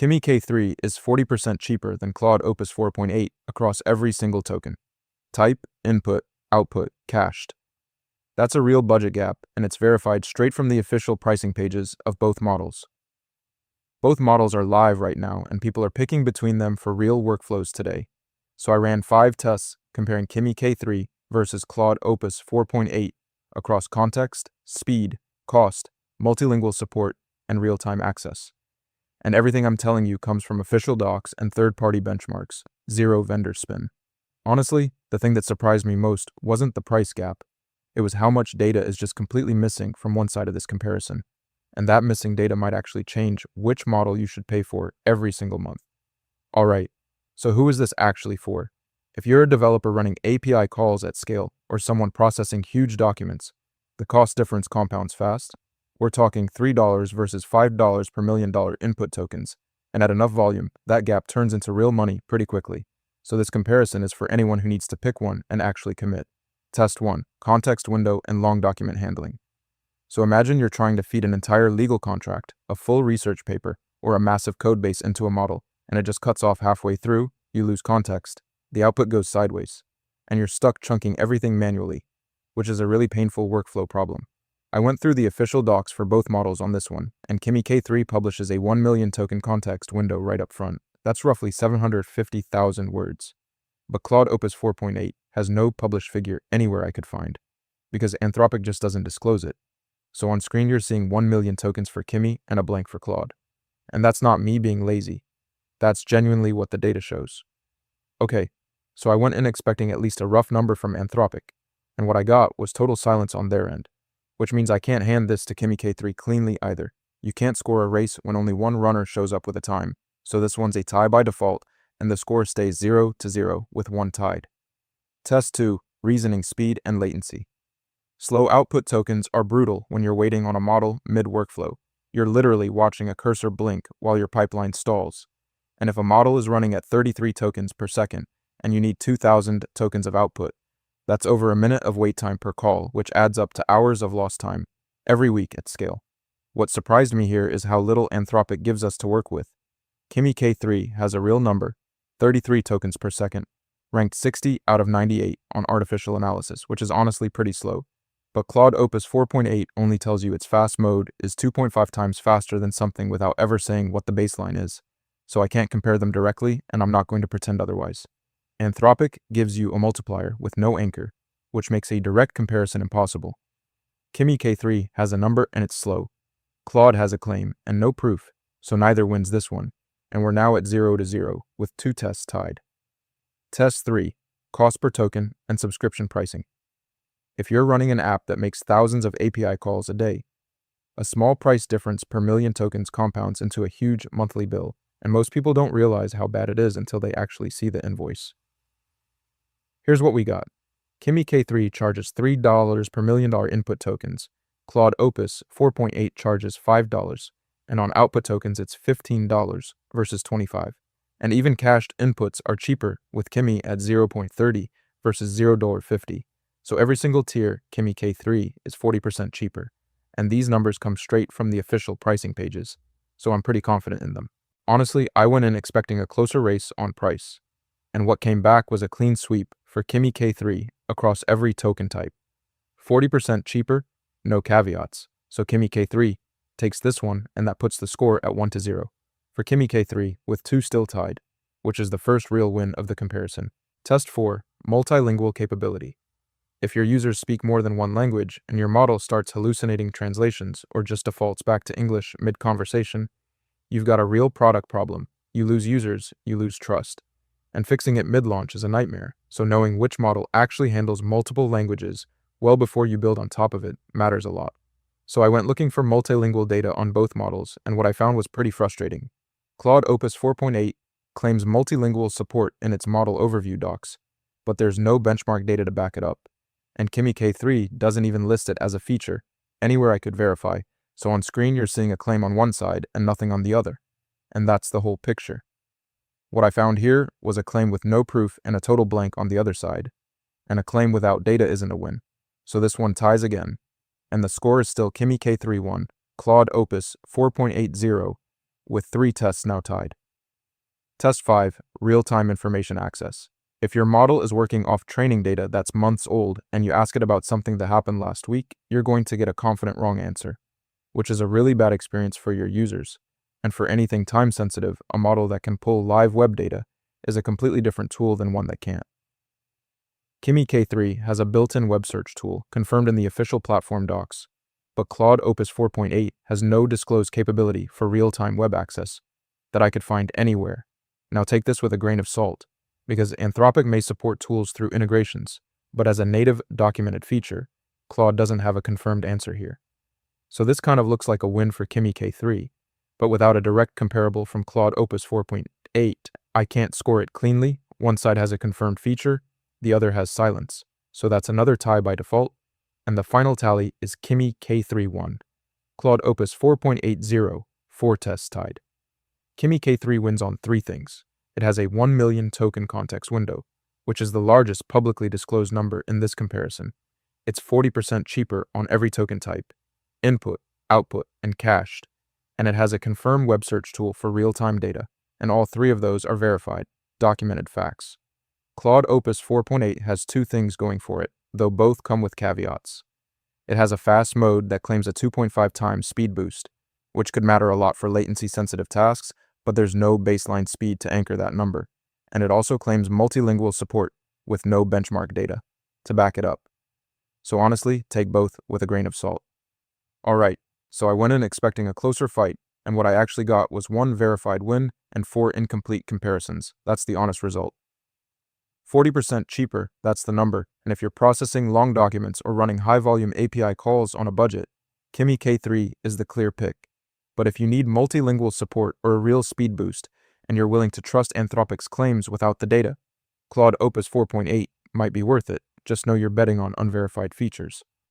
Kimi K3 is 40% cheaper than Claude Opus 4.8 across every single token. Type, input, output, cached. That's a real budget gap, and it's verified straight from the official pricing pages of both models. Both models are live right now, and people are picking between them for real workflows today. So I ran 5 tests comparing Kimi K3 versus Claude Opus 4.8 across context, speed, cost, multilingual support, and real-time access. And everything I'm telling you comes from official docs and third-party benchmarks, zero vendor spin. Honestly, the thing that surprised me most wasn't the price gap. It was how much data is just completely missing from one side of this comparison. And that missing data might actually change which model you should pay for every single month. Alright, so who is this actually for? If you're a developer running API calls at scale, or someone processing huge documents, the cost difference compounds fast. We're talking $3 versus $5 per $1 million input tokens, and at enough volume, that gap turns into real money pretty quickly. So this comparison is for anyone who needs to pick one and actually commit. Test 1, context window and long document handling. So imagine you're trying to feed an entire legal contract, a full research paper, or a massive code base into a model, and it just cuts off halfway through, you lose context, the output goes sideways, and you're stuck chunking everything manually, which is a really painful workflow problem. I went through the official docs for both models on this one, and Kimi K3 publishes a 1 million token context window right up front. That's roughly 750,000 words. But Claude Opus 4.8 has no published figure anywhere I could find, because Anthropic just doesn't disclose it. So on screen you're seeing 1 million tokens for Kimi and a blank for Claude. And that's not me being lazy. That's genuinely what the data shows. Okay, so I went in expecting at least a rough number from Anthropic, and what I got was total silence on their end. Which means I can't hand this to Kimi K3 cleanly either. You can't score a race when only one runner shows up with a time, so this one's a tie by default, and the score stays 0-0 with one tied. Test 2, reasoning speed and latency. Slow output tokens are brutal when you're waiting on a model mid-workflow. You're literally watching a cursor blink while your pipeline stalls. And if a model is running at 33 tokens per second, and you need 2,000 tokens of output, that's over a minute of wait time per call, which adds up to hours of lost time every week at scale. What surprised me here is how little Anthropic gives us to work with. Kimi K3 has a real number, 33 tokens per second, ranked 60 out of 98 on artificial analysis, which is honestly pretty slow. But Claude Opus 4.8 only tells you its fast mode is 2.5 times faster than something without ever saying what the baseline is. So I can't compare them directly, and I'm not going to pretend otherwise. Anthropic gives you a multiplier with no anchor, which makes a direct comparison impossible. Kimi K3 has a number and it's slow. Claude has a claim and no proof, so neither wins this one, and we're now at 0-0 with 2 tests tied. Test 3, cost per token and subscription pricing. If you're running an app that makes thousands of API calls a day, a small price difference per million tokens compounds into a huge monthly bill, and most people don't realize how bad it is until they actually see the invoice. Here's what we got. Kimi K3 charges $3 per $1 million input tokens. Claude Opus 4.8 charges $5, and on output tokens it's $15 versus $25. And even cached inputs are cheaper, with Kimi at 0.30 versus $0.50. So every single tier, Kimi K3 is 40% cheaper. And these numbers come straight from the official pricing pages, so I'm pretty confident in them. Honestly, I went in expecting a closer race on price, and what came back was a clean sweep for Kimi K3 across every token type. 40% cheaper, no caveats, so Kimi K3 takes this one, and that puts the score at 1-0 for Kimi K3 with 2 still tied, which is the first real win of the comparison. Test 4, multilingual capability. If your users speak more than one language and your model starts hallucinating translations or just defaults back to English mid-conversation, you've got a real product problem. You lose users, you lose trust. And fixing it mid-launch is a nightmare, so knowing which model actually handles multiple languages well before you build on top of it matters a lot. So I went looking for multilingual data on both models, and what I found was pretty frustrating. Claude Opus 4.8 claims multilingual support in its model overview docs, but there's no benchmark data to back it up. And Kimi K3 doesn't even list it as a feature anywhere I could verify, so on screen you're seeing a claim on one side and nothing on the other. And that's the whole picture. What I found here was a claim with no proof and a total blank on the other side, and a claim without data isn't a win. So this one ties again, and the score is still Kimi K3 1, Claude Opus 4.80 with 3 tests now tied. Test 5, real-time information access. If your model is working off training data that's months old and you ask it about something that happened last week, you're going to get a confident wrong answer, which is a really bad experience for your users. And for anything time-sensitive, a model that can pull live web data is a completely different tool than one that can't. Kimi K3 has a built-in web search tool confirmed in the official platform docs, but Claude Opus 4.8 has no disclosed capability for real-time web access that I could find anywhere. Now take this with a grain of salt, because Anthropic may support tools through integrations, but as a native documented feature, Claude doesn't have a confirmed answer here. So this kind of looks like a win for Kimi K3, but without a direct comparable from Claude Opus 4.8, I can't score it cleanly. One side has a confirmed feature, the other has silence. So that's another tie by default, and the final tally is Kimi K3 1, Claude Opus 4.80, 4 tests tied. Kimi K3 wins on 3 things. It has a 1 million token context window, which is the largest publicly disclosed number in this comparison. It's 40% cheaper on every token type, input, output, and cached, and it has a confirmed web search tool for real-time data, and all 3 of those are verified, documented facts. Claude Opus 4.8 has 2 things going for it, though both come with caveats. It has a fast mode that claims a 2.5 times speed boost, which could matter a lot for latency-sensitive tasks, but there's no baseline speed to anchor that number, and it also claims multilingual support with no benchmark data to back it up. So honestly, take both with a grain of salt. Alright, so I went in expecting a closer fight, and what I actually got was 1 verified win and 4 incomplete comparisons. That's the honest result. 40% cheaper, that's the number, and if you're processing long documents or running high-volume API calls on a budget, Kimi K3 is the clear pick. But if you need multilingual support or a real speed boost, and you're willing to trust Anthropic's claims without the data, Claude Opus 4.8 might be worth it. Just know you're betting on unverified features.